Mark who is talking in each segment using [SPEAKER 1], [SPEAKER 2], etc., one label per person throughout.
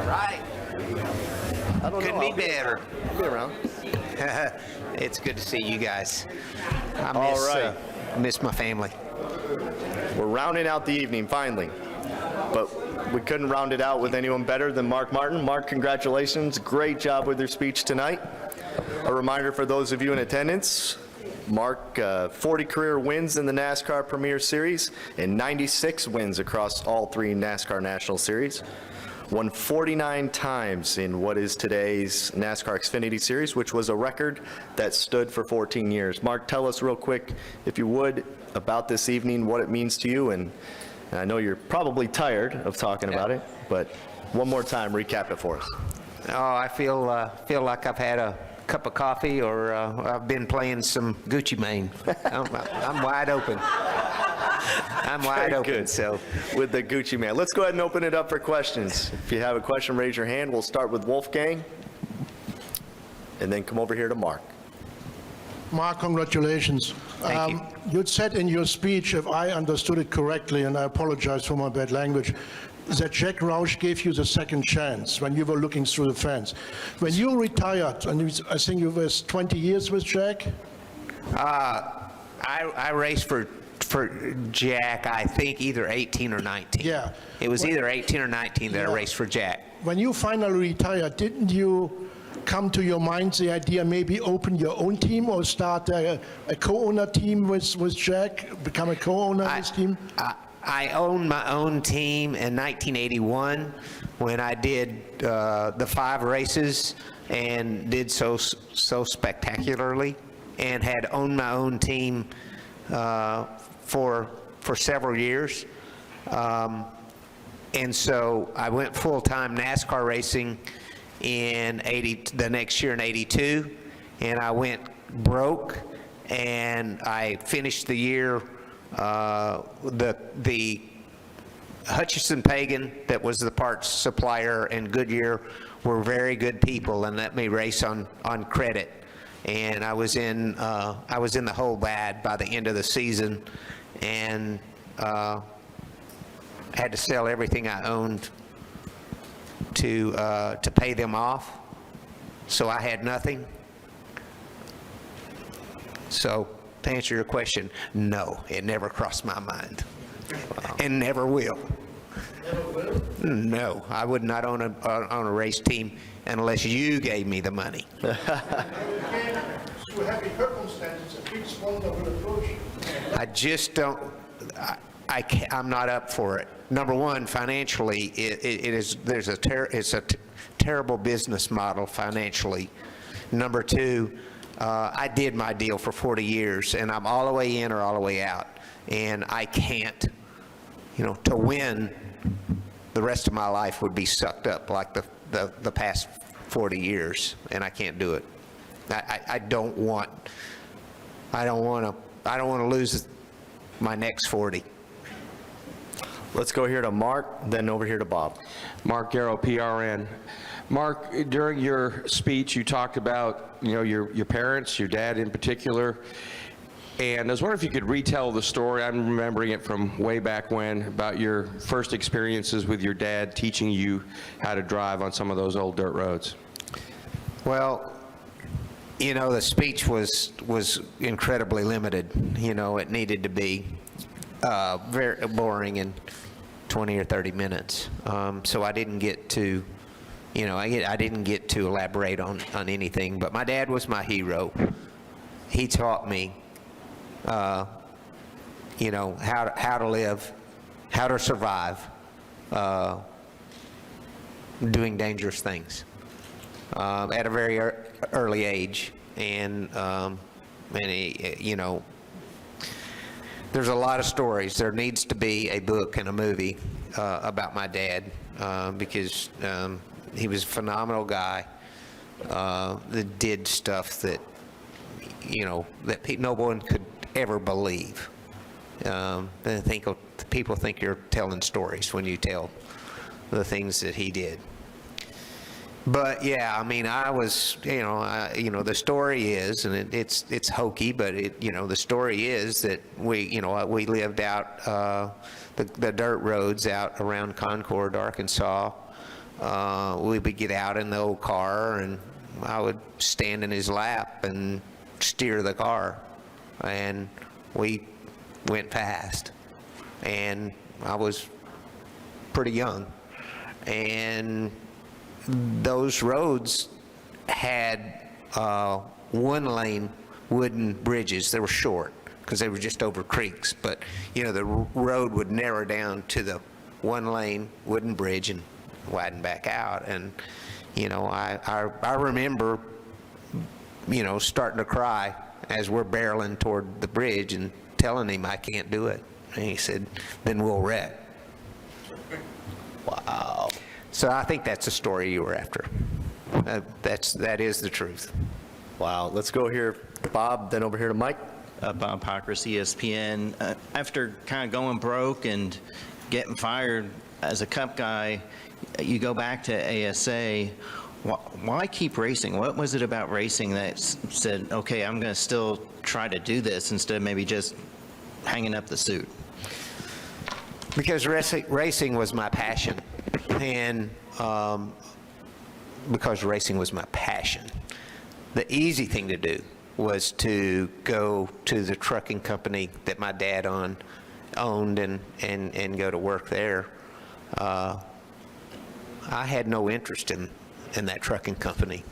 [SPEAKER 1] Right.
[SPEAKER 2] I don't
[SPEAKER 1] Couldn't
[SPEAKER 2] know.
[SPEAKER 1] be better.
[SPEAKER 2] I'll be around.
[SPEAKER 1] It's good to see you guys. I
[SPEAKER 2] All right.
[SPEAKER 1] miss my family.
[SPEAKER 2] We're rounding out the evening finally, but we couldn't round it out with anyone better than Mark Martin. Mark, congratulations. Great job with your speech tonight. A reminder for those of you in attendance, Mark, 40 career wins in the NASCAR Premier Series and 96 wins across all 3 NASCAR National Series. Won 49 times in what is today's NASCAR Xfinity Series, which was a record that stood for 14 years. Mark, tell us real quick, if you would, about this evening, what it means to you, and I know you're probably tired of talking about it, but one more time, recap it for us.
[SPEAKER 1] Oh, I feel like I've had a cup of coffee, or I've been playing some Gucci Mane. I'm wide open. I'm wide open.
[SPEAKER 2] Good.
[SPEAKER 1] So
[SPEAKER 2] with the Gucci Man. Let's go ahead and open it up for questions. If you have a question, raise your hand. We'll start with Wolfgang, and then come over here to Mark.
[SPEAKER 3] Mark, congratulations.
[SPEAKER 1] Thank you.
[SPEAKER 3] You'd said in your speech, if I understood it correctly, and I apologize for my bad language, that Jack Roush gave you the second chance when you were looking through the fence. When you retired, and I think you were 20 years with Jack?
[SPEAKER 1] I raced for Jack, I think either 18 or 19.
[SPEAKER 3] Yeah.
[SPEAKER 1] It was either 18 or 19 that I raced for Jack.
[SPEAKER 3] When you finally retired, didn't you come to your mind the idea maybe open your own team or start a co-owner team with Jack, become a co-owner of his team?
[SPEAKER 1] I owned my own team in 1981 when I did the 5 races and did so spectacularly, and had owned my own team for several years. And so I went full-time NASCAR racing in the next year in '82, and I went broke, and I finished the year. The Hutchison-Pagan, that was the parts supplier, and Goodyear were very good people and let me race on credit. And I was in the hole bad by the end of the season, and had to sell everything I owned to pay them off. So I had nothing. So to answer your question, no, it never crossed my mind, and never will.
[SPEAKER 3] Never will?
[SPEAKER 1] No, I would not own a race team unless you gave me the money.
[SPEAKER 3] Through happy circumstances, a big sponsor will approach you.
[SPEAKER 1] I just don't. I'm not up for it. Number one, financially, it's a terrible business model financially. Number two, I did my deal for 40 years, and I'm all the way in or all the way out, and I can't. To win, the rest of my life would be sucked up like the past 40 years, and I can't do it. I don't want to lose my next 40.
[SPEAKER 2] Let's go here to Mark, then over here to Bob.
[SPEAKER 4] Mark Garrow, PRN. Mark, during your speech, you talked about your parents, your dad in particular, and I was wondering if you could retell the story. I'm remembering it from way back when, about your first experiences with your dad teaching you how to drive on some of those old dirt roads.
[SPEAKER 1] Well, the speech was incredibly limited. It needed to be very boring in 20 or 30 minutes. So I didn't get to, I didn't get to elaborate on anything. But my dad was my hero. He taught me, how to live, how to survive, doing dangerous things at a very early age, and he, there's a lot of stories. There needs to be a book and a movie about my dad, because he was a phenomenal guy that did stuff that no one could ever believe. People think you're telling stories when you tell the things that he did. But yeah, I mean, I was, the story is, and it's hokey, but the story is that we lived out the dirt roads out around Concord, Arkansas. We would get out in the old car, and I would stand in his lap and steer the car, and we went fast, and I was pretty young, and those roads had one-lane wooden bridges. They were short because they were just over creeks, but the road would narrow down to the one-lane wooden bridge and widen back out. And I remember starting to cry as we're barreling toward the bridge and telling him I can't do it. And he said, "Then we'll wreck."
[SPEAKER 2] Wow.
[SPEAKER 1] So I think that's the story you were after. That is the truth.
[SPEAKER 2] Wow. Let's go here, Bob, then over here to Mike.
[SPEAKER 5] Bob Pockris, ESPN. After kind of going broke and getting fired as a Cup guy, you go back to ASA. Why keep racing? What was it about racing that said, okay, I'm going to still try to do this instead of maybe just hanging up the suit?
[SPEAKER 1] Because racing was my passion, and because racing was my passion, the easy thing to do was to go to the trucking company that my dad owned and go to work there. I had no interest in that trucking company.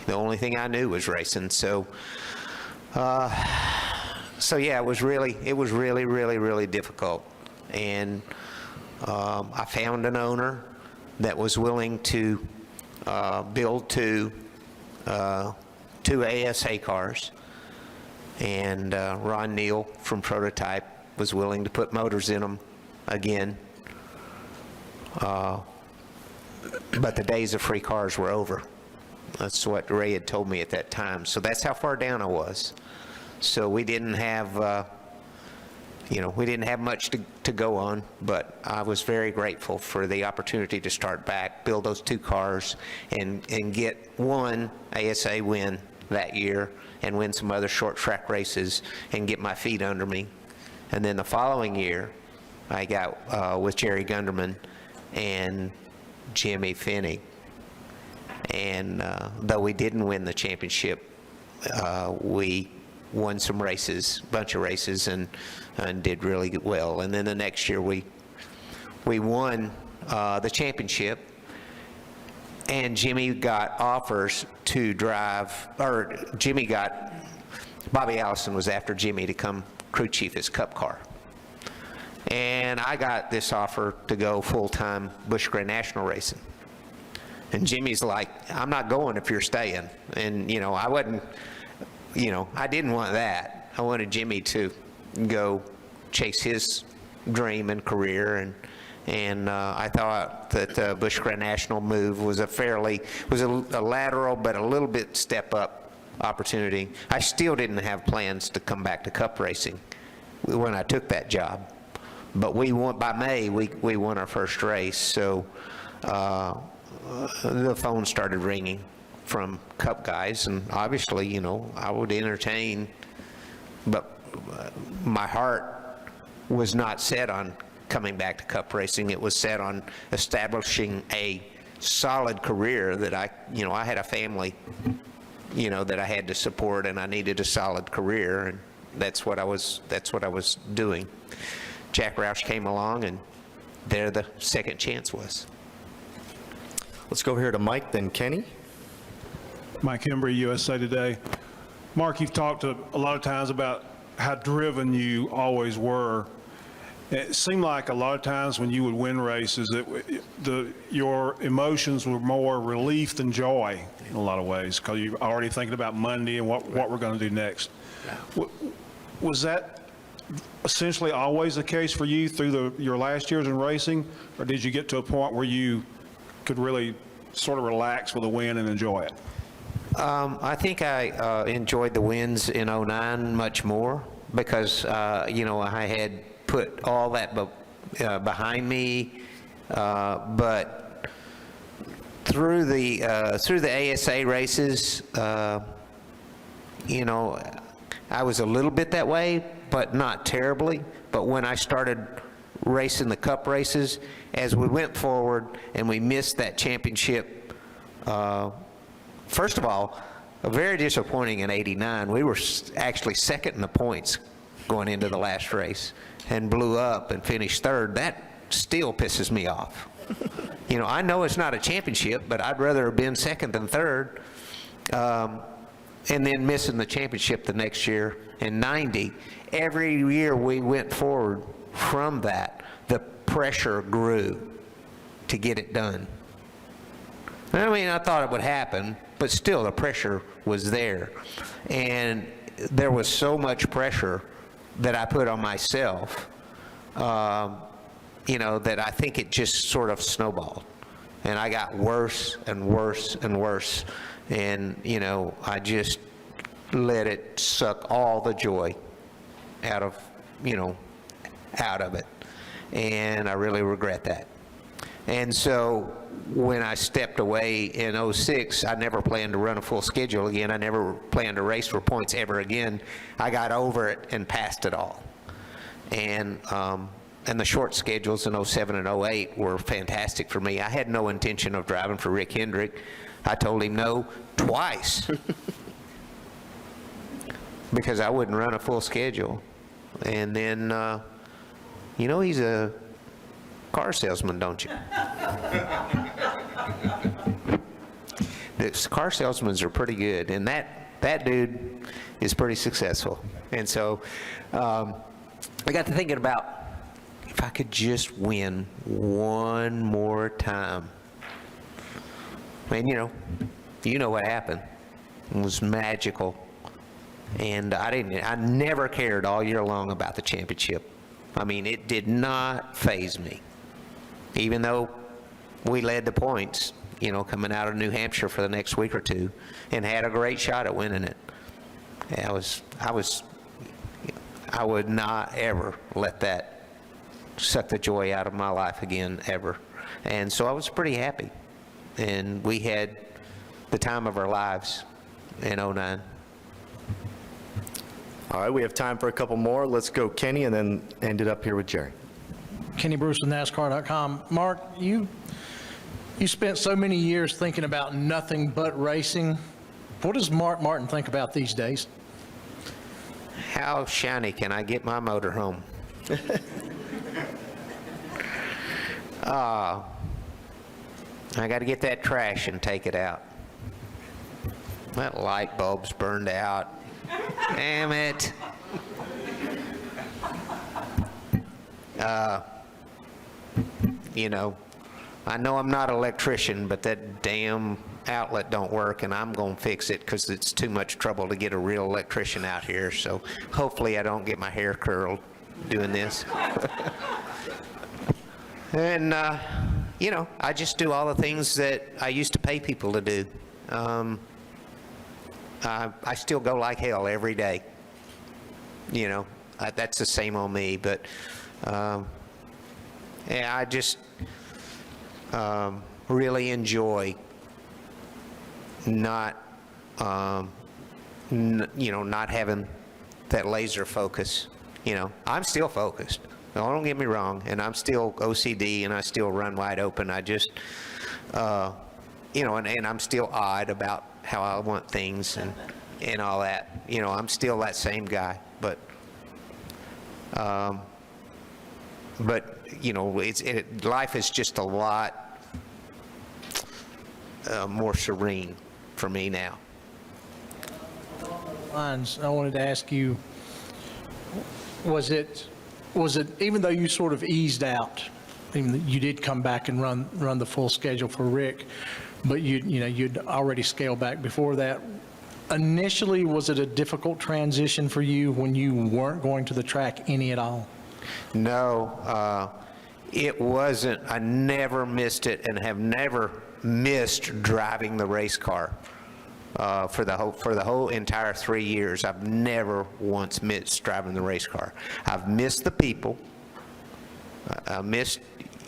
[SPEAKER 1] The only thing I knew was racing. So yeah, it was really, really difficult. And I found an owner that was willing to build two ASA cars. And Ron Neal from Prototype was willing to put motors in them again. But the days of free cars were over. That's what Ray had told me at that time. So that's how far down I was. So we didn't have, we didn't have much to go on, but I was very grateful for the opportunity to start back, build those two cars, and get one ASA win that year, and win some other short track races, and get my feet under me. And then the following year, I got with Jerry Gunderman and Jimmy Finney. And though we didn't win the championship, we won some races, bunch of races, and did really well. And then the next year we won the championship, and Jimmy got offers to drive, or Bobby Allison was after Jimmy to come crew chief his Cup car. And I got this offer to go full-time Busch Grand National racing. And Jimmy's like, "I'm not going if you're staying." And, I wasn't, I didn't want that. I wanted Jimmy to go chase his dream and career. And I thought that the Busch Grand National move was a lateral, but a little bit step up opportunity. I still didn't have plans to come back to Cup racing when I took that job. But we won, by May, we won our first race. So the phone started ringing from Cup guys, and obviously, I would entertain, but my heart was not set on coming back to Cup racing. It was set on establishing a solid career that I had a family, that I had to support, and I needed a solid career, and that's what I was doing. Jack Roush came along, and there the second chance was.
[SPEAKER 2] Let's go over here to Mike, then Kenny.
[SPEAKER 6] Mike Embry, USA Today. Mark, you've talked a lot of times about how driven you always were. It seemed like a lot of times when you would win races, your emotions were more relief than joy in a lot of ways, because you're already thinking about Monday and what we're going to do next. Was that essentially always the case for you through your last years in racing, or did you get to a point where you could really sort of relax with a win and enjoy it?
[SPEAKER 1] I think I enjoyed the wins in '09 much more because, I had put all that behind me, but through the ASA races, you know, I was a little bit that way, but not terribly. But when I started racing the Cup races, as we went forward and we missed that championship, first of all, very disappointing in '89. We were actually second in the points going into the last race and blew up and finished third. That still pisses me off. You know, I know it's not a championship, but I'd rather have been second than third. And then missing the championship the next year in '90. Every year we went forward from that, the pressure grew to get it done. I mean, I thought it would happen, but still the pressure was there. And there was so much pressure that I put on myself, you know, that I think it just sort of snowballed. And I got worse and worse and worse. And, you know, I just let it suck all the joy out of, you know, out of it. And I really regret that. And so when I stepped away in '06, I never planned to run a full schedule again. I never planned to race for points ever again. I got over it and passed it all. And the short schedules in '07 and '08 were fantastic for me. I had no intention of driving for Rick Hendrick. I told him no twice because I wouldn't run a full schedule. And then, you know, he's a car salesman, don't you? The car salesmen are pretty good, and that dude is pretty successful. And so I got to thinking about if I could just win one more time. And you know what happened. It was magical. And I never cared all year long about the championship. I mean, it did not faze me. Even though we led the points, you know, coming out of New Hampshire for the next week or two and had a great shot at winning it. I would not ever let that suck the joy out of my life again, ever. And so I was pretty happy. And we had the time of our lives in '09.
[SPEAKER 2] All right, we have time for a couple more. Let's go Kenny and then end it up here with Jerry.
[SPEAKER 7] Kenny Bruce with NASCAR.com. Mark, you spent so many years thinking about nothing but racing. What does Mark Martin think about these days?
[SPEAKER 1] How shiny can I get my motor home? I got to get that trash and take it out. That light bulb's burned out. Damn it. You know I'm not an electrician, but that damn outlet don't work, and I'm going to fix it because it's too much trouble to get a real electrician out here. So hopefully I don't get my hair curled doing this. And, I just do all the things that I used to pay people to do. I still go like hell every day. That's the same on me, but I just really enjoy not not having that laser focus. I'm still focused. Don't get me wrong, and I'm still OCD, and I still run wide open. I just, and I'm still odd about how I want things and all that. I'm still that same guy, but life is just a lot more serene for me now.
[SPEAKER 7] I wanted to ask you, was it even though you sort of eased out, even though you did come back and run the full schedule for Rick, but you'd already scaled back before that. Initially, was it a difficult transition for you when you weren't going to the track any at all?
[SPEAKER 1] No, it wasn't. I never missed it and have never missed driving the race car. For the whole entire 3 years, I've never once missed driving the race car. I've missed the people. I missed,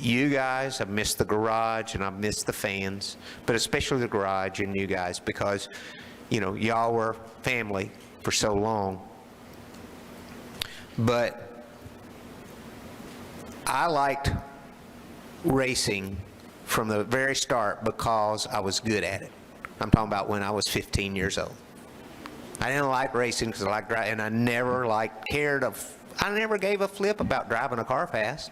[SPEAKER 1] you guys, I've missed the garage, and I've missed the fans, but especially the garage and you guys, because, y'all were family for so long. But I liked racing from the very start because I was good at it. I'm talking about when I was 15 years old. I didn't like racing because I liked driving, and I never I never gave a flip about driving a car fast.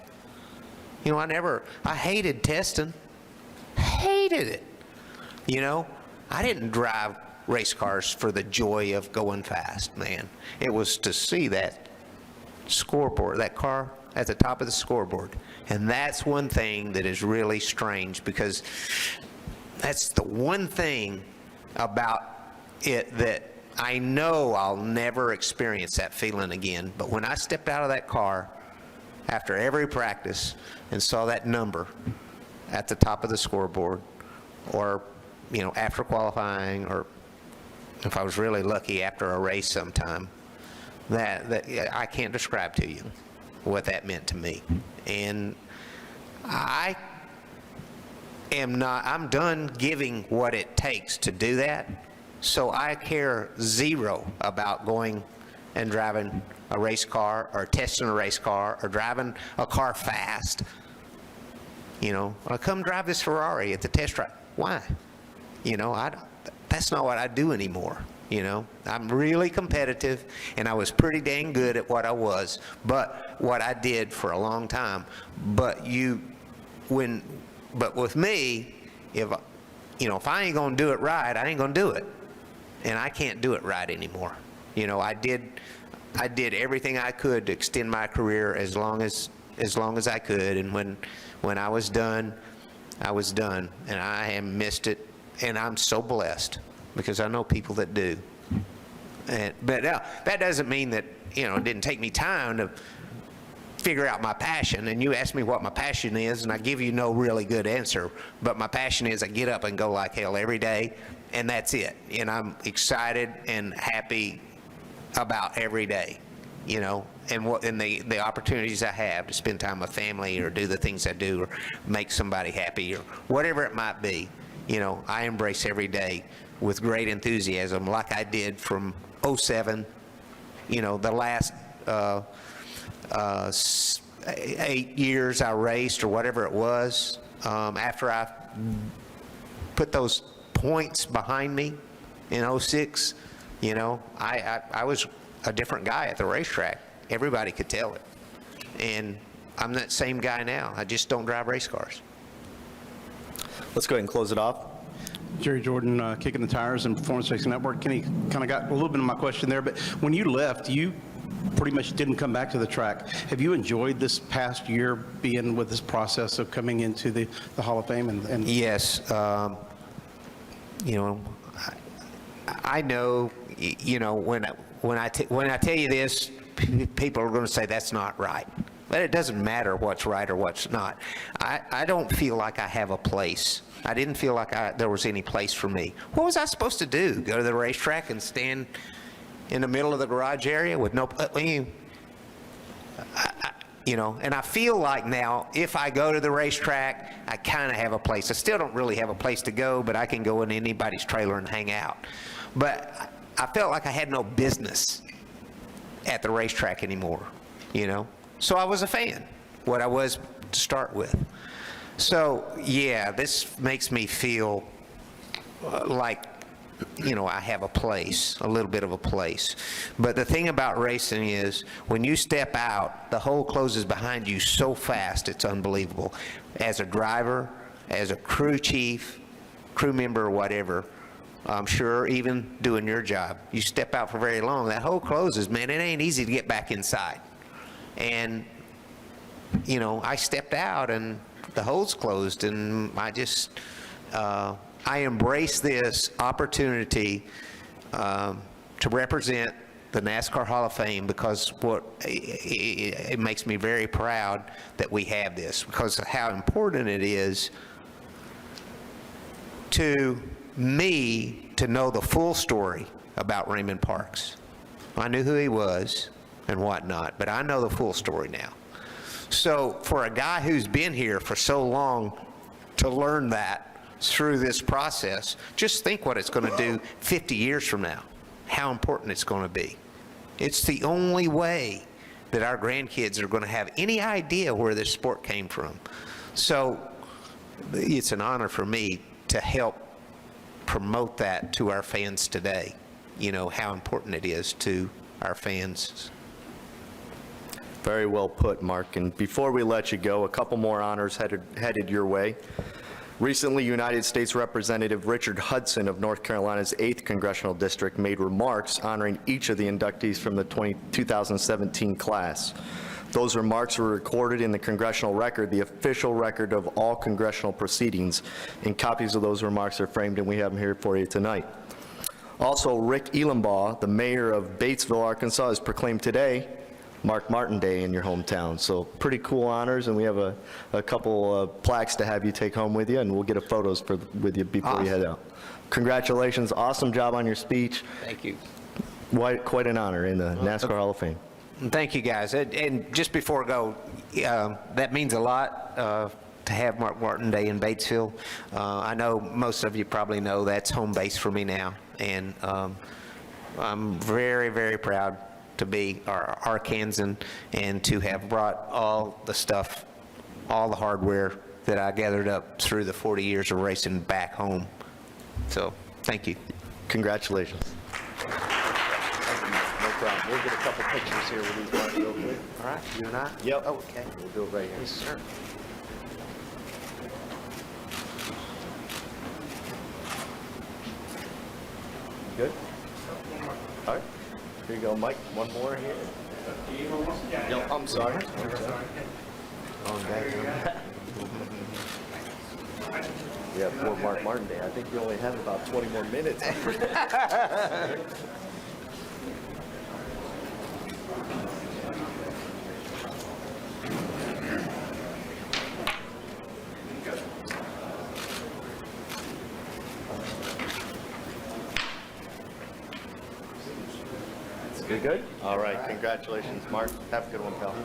[SPEAKER 1] I hated testing. Hated it. I didn't drive race cars for the joy of going fast, man. It was to see that scoreboard, that car at the top of the scoreboard. And that's one thing that is really strange, because that's the one thing about it that I know I'll never experience that feeling again. But when I stepped out of that car after every practice and saw that number at the top of the scoreboard, or, after qualifying, or if I was really lucky after a race sometime, that I can't describe to you what that meant to me. And I'm done giving what it takes to do that, so I care zero about going and driving a race car, or testing a race car, or driving a car fast. I come drive this Ferrari at the test track. Why? That's not what I do anymore. I'm really competitive, and I was pretty dang good at what I was, but what I did for a long time. But with me, if I ain't gonna do it right, I ain't gonna do it, and I can't do it right anymore. I did everything I could to extend my career as long as I could, and when I was done, I was done, and I have missed it, and I'm so blessed, because I know people that do. But that doesn't mean that, it didn't take me time to figure out my passion. And you ask me what my passion is, and I give you no really good answer. But my passion is I get up and go like hell every day, and that's it. And I'm excited and happy about every day, and the opportunities I have to spend time with family, or do the things I do, or make somebody happy, or whatever it might be. I embrace every day with great enthusiasm, like I did from 07, the last 8 years I raced, or whatever it was, after I put those points behind me in 06, I was a different guy at the racetrack. Everybody could tell it. And I'm that same guy now. I just don't drive race cars.
[SPEAKER 2] Let's go ahead and close it off.
[SPEAKER 8] Jerry Jordan, Kicking the Tires and Performance Racing Network. Kenny kind of got a little bit of my question there, but when you left, you pretty much didn't come back to the track. Have you enjoyed this past year being with this process of coming into the Hall of Fame? And
[SPEAKER 1] Yes. I know, when I tell you this, people are going to say that's not right. But it doesn't matter what's right or what's not. I don't feel like I have a place. I didn't feel like there was any place for me. What was I supposed to do? Go to the racetrack and stand in the middle of the garage area with no, and I feel like now, if I go to the racetrack, I kind of have a place. I still don't really have a place to go, but I can go in anybody's trailer and hang out. But I felt like I had no business at the racetrack anymore, So I was a fan, what I was to start with. So, yeah, this makes me feel like, I have a place, a little bit of a place. But the thing about racing is, when you step out, the hole closes behind you so fast, it's unbelievable. As a driver, as a crew chief, crew member, or whatever, I'm sure even doing your job, you step out for very long, that hole closes, man, it ain't easy to get back inside. And, I stepped out and the hole's closed, and I embrace this opportunity to represent the NASCAR Hall of Fame, because it makes me very proud that we have this, because of how important it is to me to know the full story about Raymond Parks. I knew who he was and whatnot, but I know the full story now. So for a guy who's been here for so long to learn that through this process, just think what it's going to do 50 years from now, how important it's going to be. It's the only way that our grandkids are going to have any idea where this sport came from. So it's an honor for me to help promote that to our fans today, you know, how important it is to our fans.
[SPEAKER 2] Very well put, Mark. And before we let you go, a couple more honors headed your way. Recently, United States Representative Richard Hudson of North Carolina's 8th Congressional District made remarks honoring each of the inductees from the 2017 class. Those remarks were recorded in the Congressional Record, the official record of all congressional proceedings, and copies of those remarks are framed, and we have them here for you tonight. Also, Rick Elenbaugh, the mayor of Batesville, Arkansas, is proclaimed today Mark Martin Day in your hometown. So pretty cool honors, and we have a couple plaques to have you take home with you, and we'll get a photos with you before you head out. Congratulations, awesome job on your speech.
[SPEAKER 1] Thank you.
[SPEAKER 2] Quite an honor in the NASCAR Hall of Fame.
[SPEAKER 1] Thank you, guys. And just before I go, that means a lot to have Mark Martin Day in Batesville. I know most of you probably know that's home base for me now, and I'm very, very proud to be Arkansan and to have brought all the stuff, all the hardware that I gathered up through the 40 years of racing back home. So, thank you.
[SPEAKER 2] Congratulations. No problem. We'll get a couple pictures here with these Mark real quick.
[SPEAKER 1] All right, you and I?
[SPEAKER 2] Yep.
[SPEAKER 1] Oh, okay.
[SPEAKER 2] We'll do it right here.
[SPEAKER 1] Yes, sir.
[SPEAKER 2] Good? All right. Here you go, Mike. One more here. Yep, I'm sorry. Yeah, poor Mark Martin Day. I think you only have about 20 more minutes. You good? All right, congratulations, Mark. Have a good one, pal.